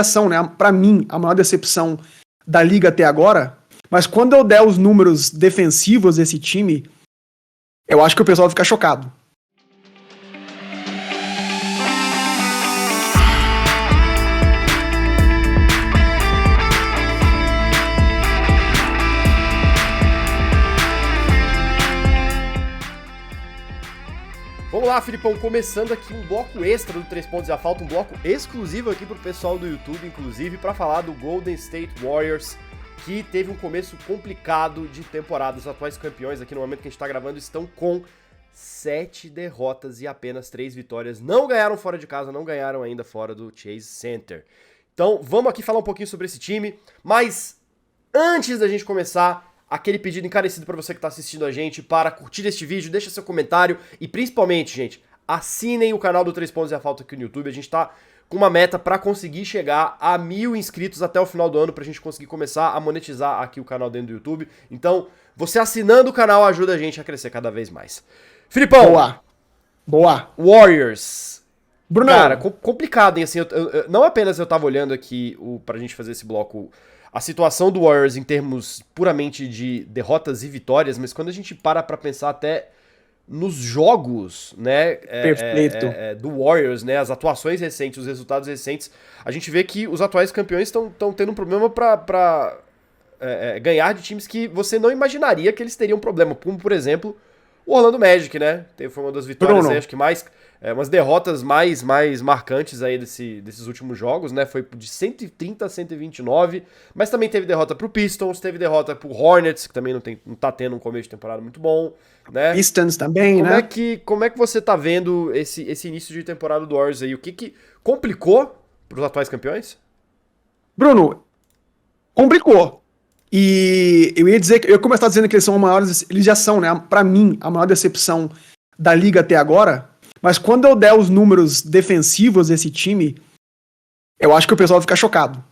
são, né, pra mim, a maior decepção da liga até agora, mas quando eu der os números defensivos desse time, eu acho que o pessoal vai ficar chocado. Vamos lá, Filipão, começando aqui um bloco extra do 3 Pontos e a Falta, um bloco exclusivo aqui pro pessoal do YouTube, inclusive, para falar do Golden State Warriors, que teve um começo complicado de temporada. Os atuais campeões aqui no momento que a gente tá gravando estão com 7 derrotas e apenas 3 vitórias. Não ganharam fora de casa, não ganharam ainda fora do Chase Center. Então, vamos aqui falar um pouquinho sobre esse time, mas antes da gente começar, aquele pedido encarecido para você que está assistindo a gente para curtir este vídeo, deixa seu comentário e principalmente, gente, assinem o canal do 3 Pontos e a Falta aqui no YouTube. A gente tá com uma meta para conseguir chegar a 1000 inscritos até o final do ano, pra gente conseguir começar a monetizar aqui o canal dentro do YouTube. Então, você assinando o canal ajuda a gente a crescer cada vez mais. Filipão! Boa! Warriors! Bruno! Cara, complicado, hein? Assim, não apenas eu tava olhando aqui pra gente fazer esse bloco a situação do Warriors em termos puramente de derrotas e vitórias, mas quando a gente para pra pensar até nos jogos, né, do Warriors, né, as atuações recentes, os resultados recentes, a gente vê que os atuais campeões estão tendo um problema pra ganhar de times que você não imaginaria que eles teriam problema, como, por exemplo, o Orlando Magic, né, foi uma das vitórias, acho que mais... umas derrotas mais marcantes aí desses últimos jogos, né? Foi de 130 a 129, mas também teve derrota pro Pistons, teve derrota pro Hornets, que também não tá tendo um começo de temporada muito bom, né? Pistons também, né? Como é que você tá vendo esse início de temporada do Warriors aí? O que complicou pros atuais campeões? Bruno, complicou. E eu ia dizer que eu ia começar dizendo que eles são eles já são, né? Pra mim, a maior decepção da liga até agora. Mas quando eu der os números defensivos desse time, eu acho que o pessoal vai ficar chocado.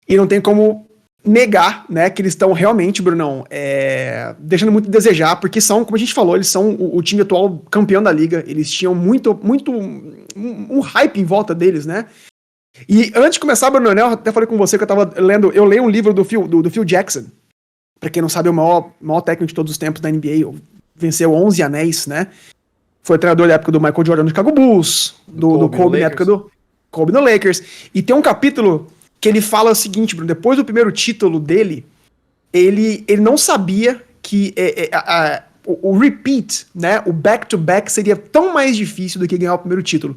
E não tem como negar, né, que eles estão realmente, Brunão, deixando muito a desejar, porque são, como a gente falou, eles são o time atual campeão da liga, eles tinham um hype em volta deles, né? E antes de começar, Bruno, eu até falei com você que eu leio um livro do Phil Jackson, pra quem não sabe, é o maior técnico de todos os tempos da NBA, venceu 11 anéis, né? Foi treinador da época do Michael Jordan no Chicago Bulls, do Kobe na época do Kobe no Lakers. E tem um capítulo que ele fala o seguinte, Bruno, depois do primeiro título dele, ele não sabia que o repeat, né, o back-to-back seria tão mais difícil do que ganhar o primeiro título.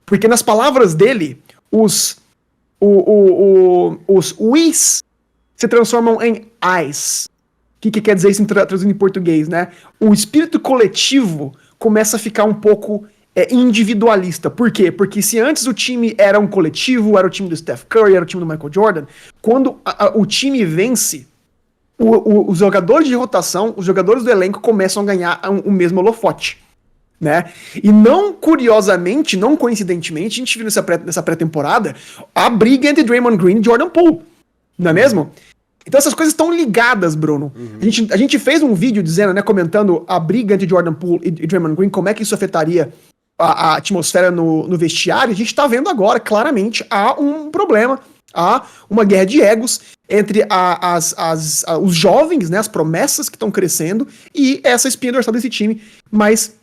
Porque nas palavras dele, os we's se transformam em I's. O que quer dizer isso traduzindo em português, né? O espírito coletivo começa a ficar um pouco individualista. Por quê? Porque se antes o time era um coletivo, era o time do Steph Curry, era o time do Michael Jordan, quando o time vence, os jogadores de rotação, os jogadores do elenco começam a ganhar o mesmo holofote, né? E não curiosamente, não coincidentemente, a gente viu nessa pré-temporada a briga entre Draymond Green e Jordan Poole, não é mesmo? Então essas coisas estão ligadas, Bruno. Uhum. A gente fez um vídeo dizendo, né, comentando a briga entre Jordan Poole e Draymond Green, como é que isso afetaria a atmosfera no vestiário. A gente tá vendo agora, claramente, há um problema, há uma guerra de egos entre os jovens, né, as promessas que estão crescendo, e essa espinha dorsal desse time mais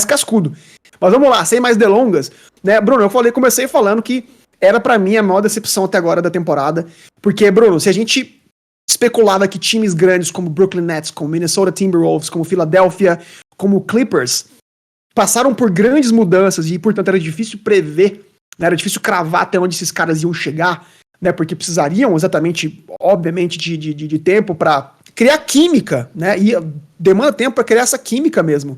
cascudo. Mas vamos lá, sem mais delongas, né, Bruno, comecei falando que era pra mim a maior decepção até agora da temporada, porque, Bruno, se a gente especulava que times grandes como Brooklyn Nets, como Minnesota Timberwolves, como Philadelphia, como Clippers, passaram por grandes mudanças e, portanto, era difícil prever, né, era difícil cravar até onde esses caras iam chegar, né, porque precisariam exatamente, obviamente, de tempo para criar química, né, e demanda tempo para criar essa química mesmo.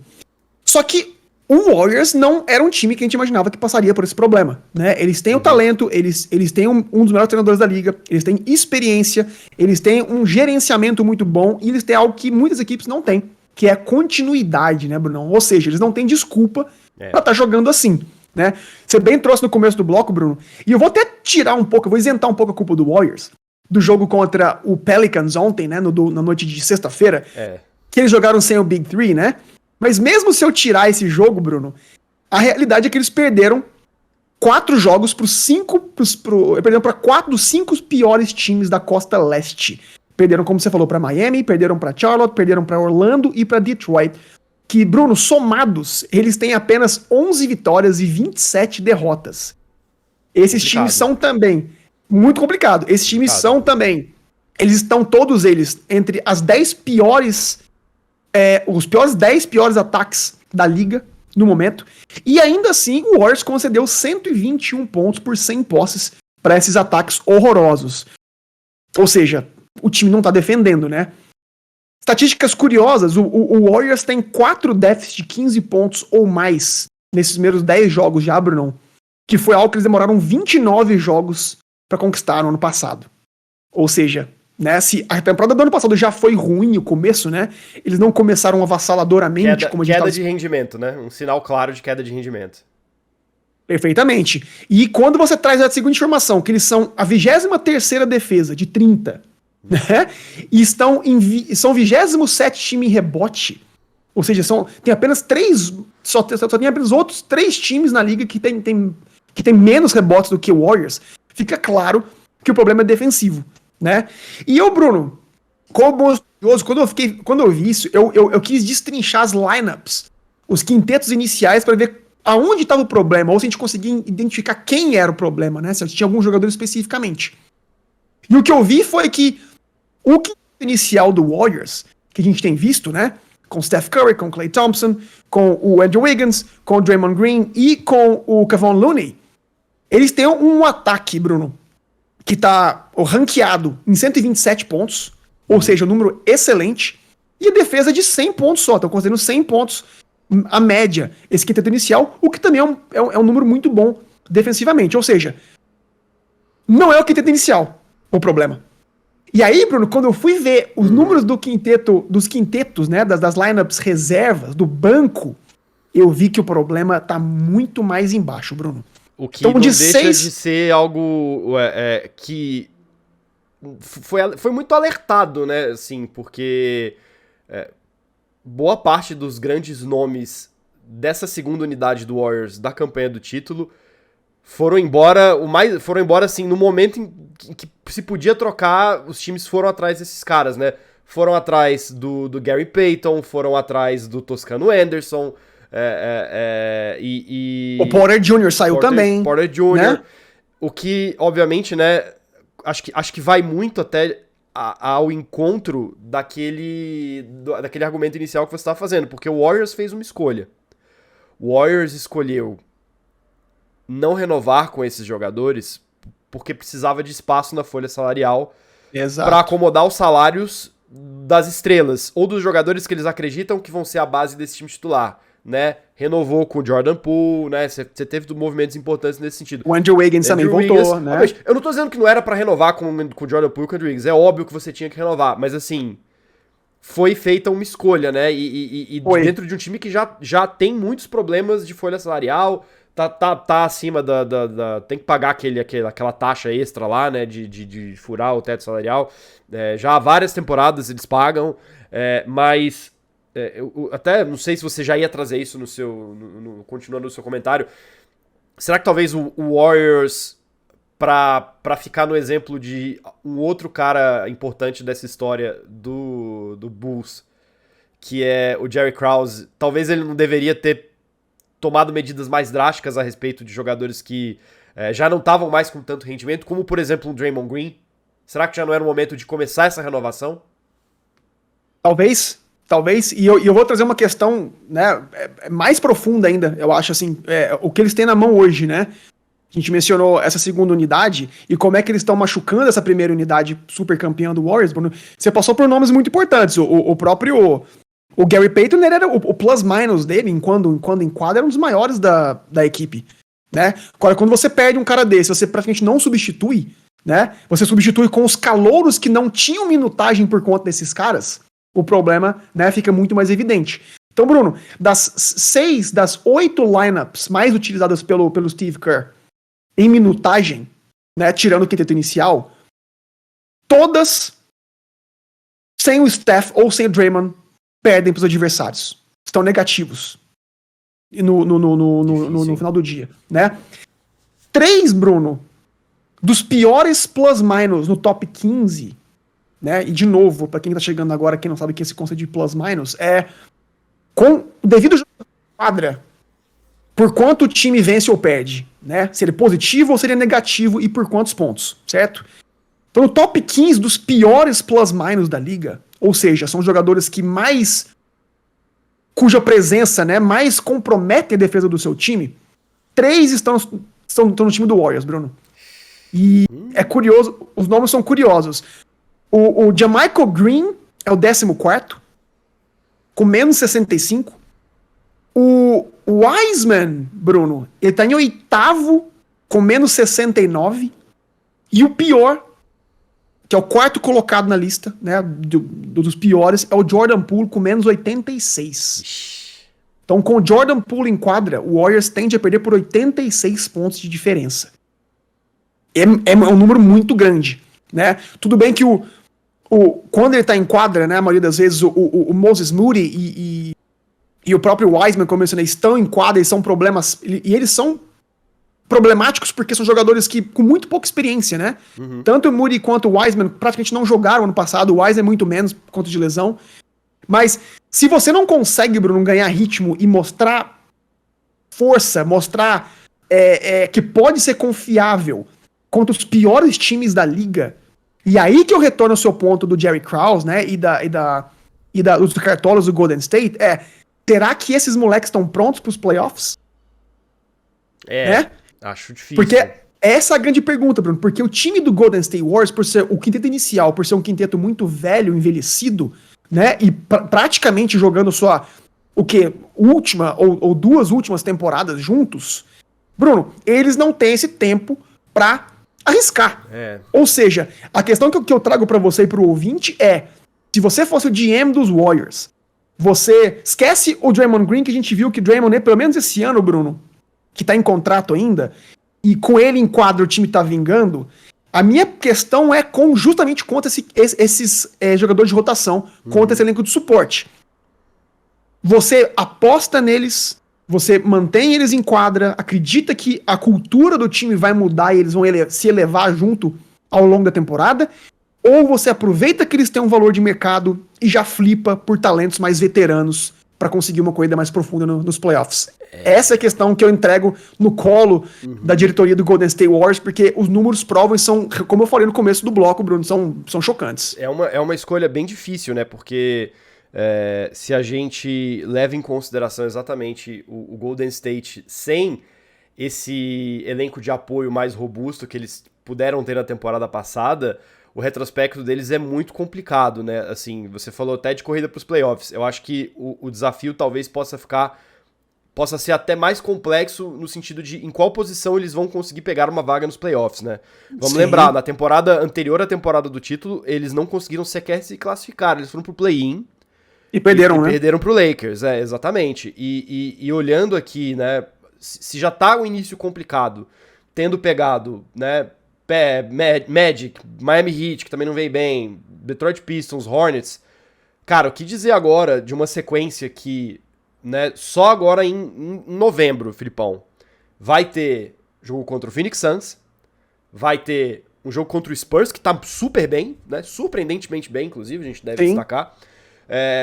Só que o Warriors não era um time que a gente imaginava que passaria por esse problema, né? Eles têm o talento, eles têm um dos melhores treinadores da liga, eles têm experiência, eles têm um gerenciamento muito bom e eles têm algo que muitas equipes não têm, que é continuidade, né, Bruno? Ou seja, eles não têm desculpa pra estar jogando assim, né? Você bem trouxe no começo do bloco, Bruno, e eu vou até tirar um pouco, eu vou isentar um pouco a culpa do Warriors, do jogo contra o Pelicans ontem, né, na noite de sexta-feira, que eles jogaram sem o Big Three, né? Mas mesmo se eu tirar esse jogo, Bruno, a realidade é que eles perderam 4 jogos perderam para 4 dos 5 piores times da Costa Leste. Perderam, como você falou, para Miami, perderam para Charlotte, perderam para Orlando e para Detroit. Que, Bruno, somados, eles têm apenas 11 vitórias e 27 derrotas. Esses times são também muito complicado. Esses times são também, eles estão todos eles entre as 10 piores, os piores 10 piores ataques da liga no momento. E ainda assim, o Warriors concedeu 121 pontos por 100 posses para esses ataques horrorosos. Ou seja, o time não tá defendendo, né? Estatísticas curiosas, o Warriors tem 4 déficits de 15 pontos ou mais nesses primeiros 10 jogos já, Bruno, que foi algo que eles demoraram 29 jogos para conquistar no ano passado. Ou seja, né, se a temporada do ano passado já foi ruim o começo, né? Eles não começaram avassaladoramente como a gente queda de rendimento, né? Um sinal claro de queda de rendimento. Perfeitamente. E quando você traz a segunda informação, que eles são a 23ª defesa de 30, né? E são 27º time em rebote. Ou seja, tem apenas 3, só tem apenas outros 3 times na liga que tem menos rebotes do que o Warriors. Fica claro que o problema é defensivo, né? E eu, Bruno, quando eu vi isso, eu quis destrinchar as lineups, os quintetos iniciais, para ver aonde estava o problema, ou se a gente conseguia identificar quem era o problema, né? Se tinha algum jogador especificamente. E o que eu vi foi que o quinteto inicial do Warriors, que a gente tem visto, né? Com Steph Curry, com Klay Thompson, com o Andrew Wiggins, com o Draymond Green e com o Kevon Looney, eles têm um ataque, Bruno, que tá ranqueado em 127 pontos, ou seja, um número excelente, e a defesa de 100 pontos só, estão considerando 100 pontos a média, esse quinteto inicial, o que também é um número muito bom defensivamente, ou seja, não é o quinteto inicial o problema. E aí, Bruno, quando eu fui ver os números dos quintetos, né, das lineups reservas, do banco, eu vi que o problema tá muito mais embaixo, Bruno. O que então, não deixa de ser algo que foi muito alertado, né, assim, porque boa parte dos grandes nomes dessa segunda unidade do Warriors, da campanha do título, foram embora, assim, no momento em que se podia trocar, os times foram atrás desses caras, né? Foram atrás do Gary Payton, foram atrás do Toscano Anderson, o Porter Jr. saiu também. Porter Jr., né? O que, obviamente, né, acho que vai muito até ao encontro daquele argumento inicial que você estava fazendo, porque o Warriors fez uma escolha. O Warriors escolheu não renovar com esses jogadores porque precisava de espaço na folha salarial para acomodar os salários das estrelas ou dos jogadores que eles acreditam que vão ser a base desse time titular, né? Renovou com o Jordan Poole, né? Você teve movimentos importantes nesse sentido. O Andrew Wiggins também voltou, né? Eu não tô dizendo que não era para renovar com o Jordan Poole e com o Andrew Wiggins. É óbvio que você tinha que renovar, mas assim, foi feita uma escolha, né? E dentro de um time que já tem muitos problemas de folha salarial, tá acima tem que pagar aquela taxa extra lá, né, de furar o teto salarial. Já há várias temporadas eles pagam, mas eu até não sei se você já ia trazer isso continuando no seu comentário. Será que talvez o Warriors, pra ficar no exemplo de um outro cara importante dessa história do Bulls, que é o Jerry Krause, talvez ele não deveria ter tomado medidas mais drásticas a respeito de jogadores que já não estavam mais com tanto rendimento, como, por exemplo, o Draymond Green? Será que já não era o momento de começar essa renovação? Talvez. E eu vou trazer uma questão, né, mais profunda ainda, eu acho, assim, o que eles têm na mão hoje, né? A gente mencionou essa segunda unidade e como é que eles estão machucando essa primeira unidade super campeã do Warriors, Bruno. Você passou por nomes muito importantes, o próprio... O Gary Payton, ele era o plus-minus dele, quando em quadra, era um dos maiores da equipe, né? Agora, quando você perde um cara desse, você praticamente não substitui, né? Você substitui com os calouros que não tinham minutagem por conta desses caras, o problema, né, fica muito mais evidente. Então, Bruno, das 8 lineups mais utilizadas pelo Steve Kerr em minutagem, né, tirando o quinteto inicial, todas, sem o Steph ou sem o Draymond, perdem para os adversários. Estão negativos no final do dia, né? 3, Bruno, dos piores plus-minus no top 15, né? E de novo, pra quem tá chegando agora, quem não sabe o que é esse conceito de plus-minus, com o devido jogo de quadra, por quanto o time vence ou perde, né? Se ele é positivo ou se ele é negativo e por quantos pontos, certo? Então, no top 15 dos piores plus-minus da liga, ou seja, são jogadores que cuja presença, né, mais compromete a defesa do seu time, 3 estão no time do Warriors, Bruno. E é curioso, os nomes são curiosos. O Jamichael Green é o 14º, com menos 65. O Wiseman, Bruno, ele tá em 8º, com menos 69. E o pior, que é o 4º colocado na lista, né, dos piores, é o Jordan Poole, com menos 86. Então, com o Jordan Poole em quadra, o Warriors tende a perder por 86 pontos de diferença. É um número muito grande, né? Tudo bem que quando ele tá em quadra, né, a maioria das vezes, o Moses Moody e o próprio Wiseman, como eu mencionei, estão em quadra, eles são problemas, e eles são problemáticos porque são jogadores com muito pouca experiência, né? Uhum. Tanto o Moody quanto o Wiseman praticamente não jogaram ano passado, o Wiseman muito menos por conta de lesão. Mas se você não consegue, Bruno, ganhar ritmo e mostrar força, mostrar que pode ser confiável contra os piores times da liga, e aí que eu retorno ao seu ponto do Jerry Krause, né, e dos cartolas do Golden State, será que esses moleques estão prontos para os playoffs? Acho difícil. Porque essa é a grande pergunta, Bruno, porque o time do Golden State Warriors, por ser o quinteto inicial, por ser um quinteto muito velho, envelhecido, né, e praticamente jogando última ou 2 últimas temporadas juntos, Bruno, eles não têm esse tempo pra arriscar. Ou seja, a questão que eu trago pra você e pro ouvinte se você fosse o GM dos Warriors, você esquece o Draymond Green, que a gente viu que o Draymond, pelo menos esse ano, Bruno, que tá em contrato ainda, e com ele em quadro o time tá vingando, a minha questão justamente contra esses jogadores de rotação, contra esse elenco de suporte. Você aposta neles, você mantém eles em quadra, acredita que a cultura do time vai mudar e eles vão se elevar junto ao longo da temporada, ou você aproveita que eles têm um valor de mercado e já flipa por talentos mais veteranos para conseguir uma corrida mais profunda nos playoffs. Essa é a questão que eu entrego no colo da diretoria do Golden State Warriors, porque os números provam e são, como eu falei no começo do bloco, Bruno, são chocantes. É uma escolha bem difícil, né? Porque se a gente leva em consideração exatamente o Golden State sem esse elenco de apoio mais robusto que eles puderam ter na temporada passada, o retrospecto deles é muito complicado, né? Assim, você falou até de corrida para os playoffs. Eu acho que o desafio talvez possa ser até mais complexo no sentido de em qual posição eles vão conseguir pegar uma vaga nos playoffs, né? Vamos lembrar, na temporada anterior à temporada do título, eles não conseguiram sequer se classificar, eles foram pro play-in. E perderam, né? Perderam pro Lakers, exatamente. E olhando aqui, né, se já tá o início complicado, tendo pegado, né, Magic, Miami Heat, que também não veio bem, Detroit Pistons, Hornets. Cara, o que dizer agora de uma sequência que, né, só agora em novembro, Filipão, vai ter jogo contra o Phoenix Suns, vai ter um jogo contra o Spurs, que tá super bem, né, surpreendentemente bem, inclusive, a gente deve destacar.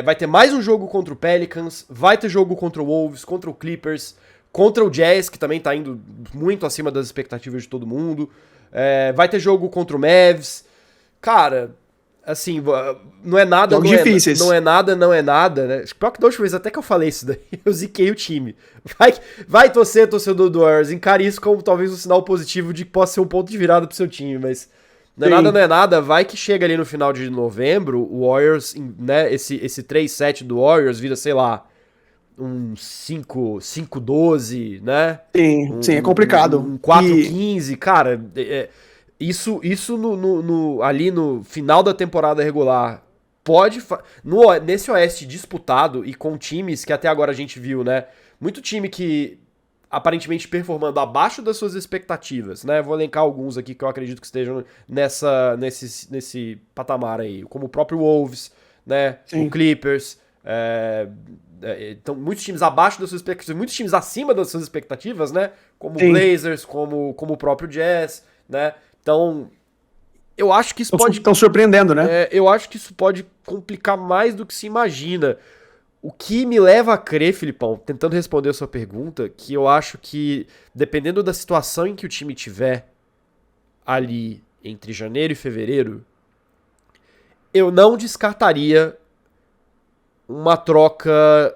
Vai ter mais um jogo contra o Pelicans, vai ter jogo contra o Wolves, contra o Clippers, contra o Jazz, que também tá indo muito acima das expectativas de todo mundo. Vai ter jogo contra o Mavs. Cara, assim, não é nada, não é nada, né? Pior que da última vez até que eu falei isso daí, eu ziquei o time. Vai torcedor do Warriors, encare isso como talvez um sinal positivo de que possa ser um ponto de virada pro seu time, mas não é nada, vai que chega ali no final de novembro, o Warriors, né, esse 3-7 do Warriors vira, sei lá, um 5-12, né? Sim, é complicado. Um 4-15, cara, isso ali no final da temporada regular pode... Nesse Oeste disputado e com times que até agora a gente viu, né? Muito time que aparentemente performando abaixo das suas expectativas, né? Vou elencar alguns aqui que eu acredito que estejam nesse patamar aí, como o próprio Wolves, né? Sim. O Clippers... Então, muitos times abaixo das suas expectativas, muitos times acima das suas expectativas, né? como o Blazers, como o próprio Jazz, né? Então, eu acho que isso pode... Estão surpreendendo, né? eu acho que isso pode complicar mais do que se imagina. O que me leva a crer, Filipão, tentando responder a sua pergunta, que eu acho que, dependendo da situação em que o time tiver ali entre janeiro e fevereiro, eu não descartaria uma troca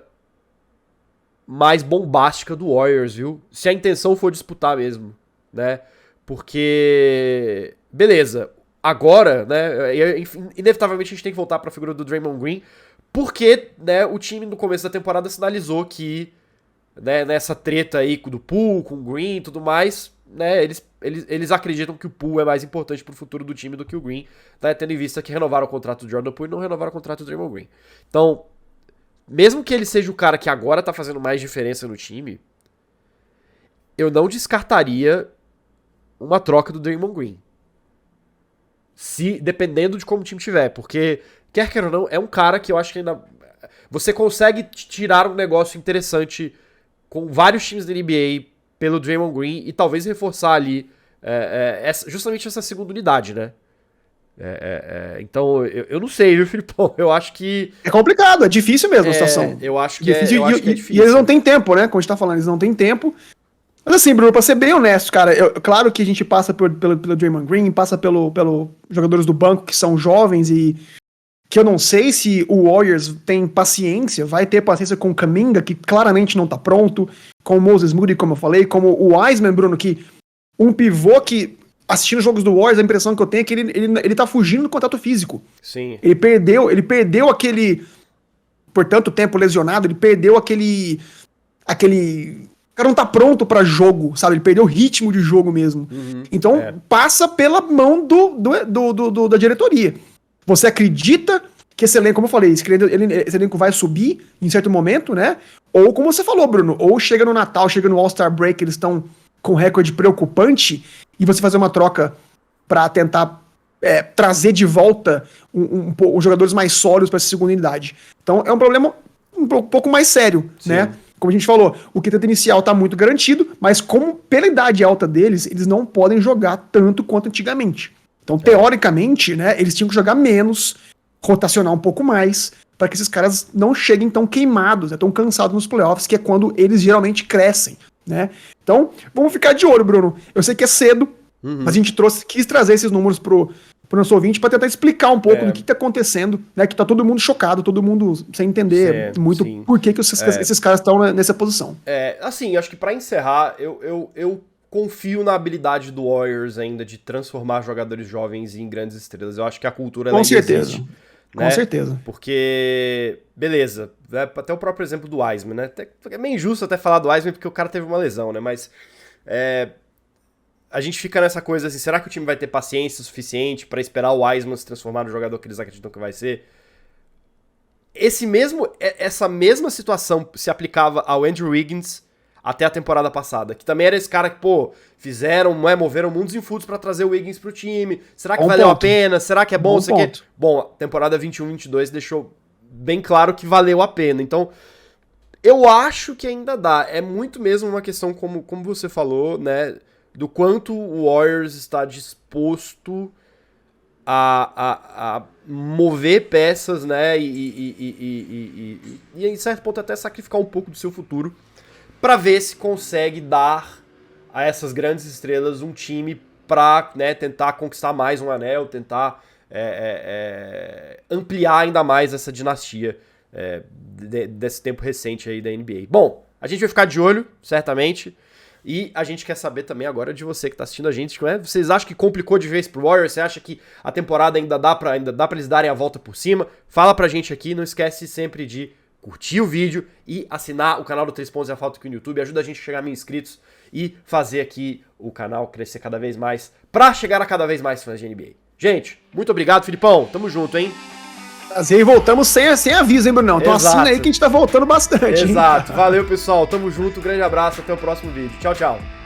mais bombástica do Warriors, viu? Se a intenção for disputar mesmo, né? Porque, beleza, agora, né, inevitavelmente a gente tem que voltar para a figura do Draymond Green, porque, né, o time no começo da temporada sinalizou que, né, nessa treta aí do Poole, com o Green e tudo mais, né, eles acreditam que o Poole é mais importante pro futuro do time do que o Green, né, tendo em vista que renovaram o contrato do Jordan Poole e não renovaram o contrato do Draymond Green. Então, mesmo que ele seja o cara que agora tá fazendo mais diferença no time, eu não descartaria uma troca do Draymond Green. Dependendo de como o time tiver, porque, quer ou não, é um cara que eu acho que ainda... Você consegue tirar um negócio interessante com vários times da NBA pelo Draymond Green e talvez reforçar ali justamente essa segunda unidade, né? Então, eu não sei, viu, Filipão? Eu acho que... É complicado, é difícil mesmo a situação. Eu acho que difícil, é difícil. E eles não têm tempo, né? Como a gente tá falando, eles não têm tempo. Mas assim, Bruno, pra ser bem honesto, cara, claro que a gente passa pelo Draymond Green, passa pelo jogadores do banco que são jovens e que eu não sei se o Warriors tem paciência, vai ter paciência com o Kuminga, que claramente não tá pronto, com o Moses Moody, como eu falei, como o Wiseman, Bruno, que um pivô que, assistindo os jogos do Warriors, a impressão que eu tenho é que ele tá fugindo do contato físico. Sim. Ele perdeu aquele, por tanto tempo lesionado, ele perdeu aquele... O cara não tá pronto pra jogo, sabe? Ele perdeu o ritmo de jogo mesmo. Então, passa pela mão da diretoria. Você acredita que esse elenco, como eu falei, esse elenco vai subir em certo momento, né? Ou, como você falou, Bruno, ou chega no Natal, chega no All-Star Break, eles estão com recorde preocupante, e você fazer uma troca pra tentar trazer de volta os jogadores mais sólidos pra essa segunda unidade. Então, é um problema um pouco mais sério, Sim. né? Como a gente falou, o quinteto inicial tá muito garantido, mas como pela idade alta deles, eles não podem jogar tanto quanto antigamente. Então, teoricamente, né, eles tinham que jogar menos, rotacionar um pouco mais, para que esses caras não cheguem tão queimados, tão cansados nos playoffs, que é quando eles geralmente crescem, né? Então, vamos ficar de olho, Bruno. Eu sei que é cedo, mas a gente quis trazer esses números pro nosso ouvinte para tentar explicar um pouco do que tá acontecendo, né? Que tá todo mundo chocado, todo mundo sem entender muito por que esses caras estão nessa posição. Assim, acho que para encerrar, eu confio na habilidade do Warriors ainda de transformar jogadores jovens em grandes estrelas. Eu acho que a cultura ela existe. Né? Com certeza. Porque, beleza, até o próprio exemplo do Wiseman, né? É meio injusto até falar do Wiseman porque o cara teve uma lesão, né? Mas a gente fica nessa coisa assim, será que o time vai ter paciência suficiente pra esperar o Wiseman se transformar no jogador que eles acreditam que vai ser? Essa mesma situação se aplicava ao Andrew Wiggins até a temporada passada, que também era esse cara que, moveram mundos e fundos pra trazer o Wiggins pro time. Será que valeu a pena? Será que é bom? Bom, a temporada 21-22 deixou bem claro que valeu a pena. Então, eu acho que ainda dá. É muito mesmo uma questão, como você falou, né, do quanto o Warriors está disposto a mover peças, né, e em certo ponto até sacrificar um pouco do seu futuro para ver se consegue dar a essas grandes estrelas um time para, né, tentar conquistar mais um anel, tentar ampliar ainda mais essa dinastia desse tempo recente aí da NBA. Bom, a gente vai ficar de olho, certamente, e a gente quer saber também agora de você que tá assistindo a gente, vocês acham que complicou de vez pro Warriors? Você acha que a temporada ainda dá pra eles darem a volta por cima? Fala pra gente aqui, não esquece sempre de curtir o vídeo e assinar o canal do 3 Pontos e a Falta aqui no YouTube, ajuda a gente a chegar a 1000 inscritos e fazer aqui o canal crescer cada vez mais, pra chegar a cada vez mais fãs de NBA. Gente, muito obrigado, Filipão, tamo junto, hein? E voltamos sem aviso, hein, Brunão? Então assina aí que a gente tá voltando bastante. Exato, valeu pessoal, tamo junto, grande abraço, até o próximo vídeo. Tchau, tchau.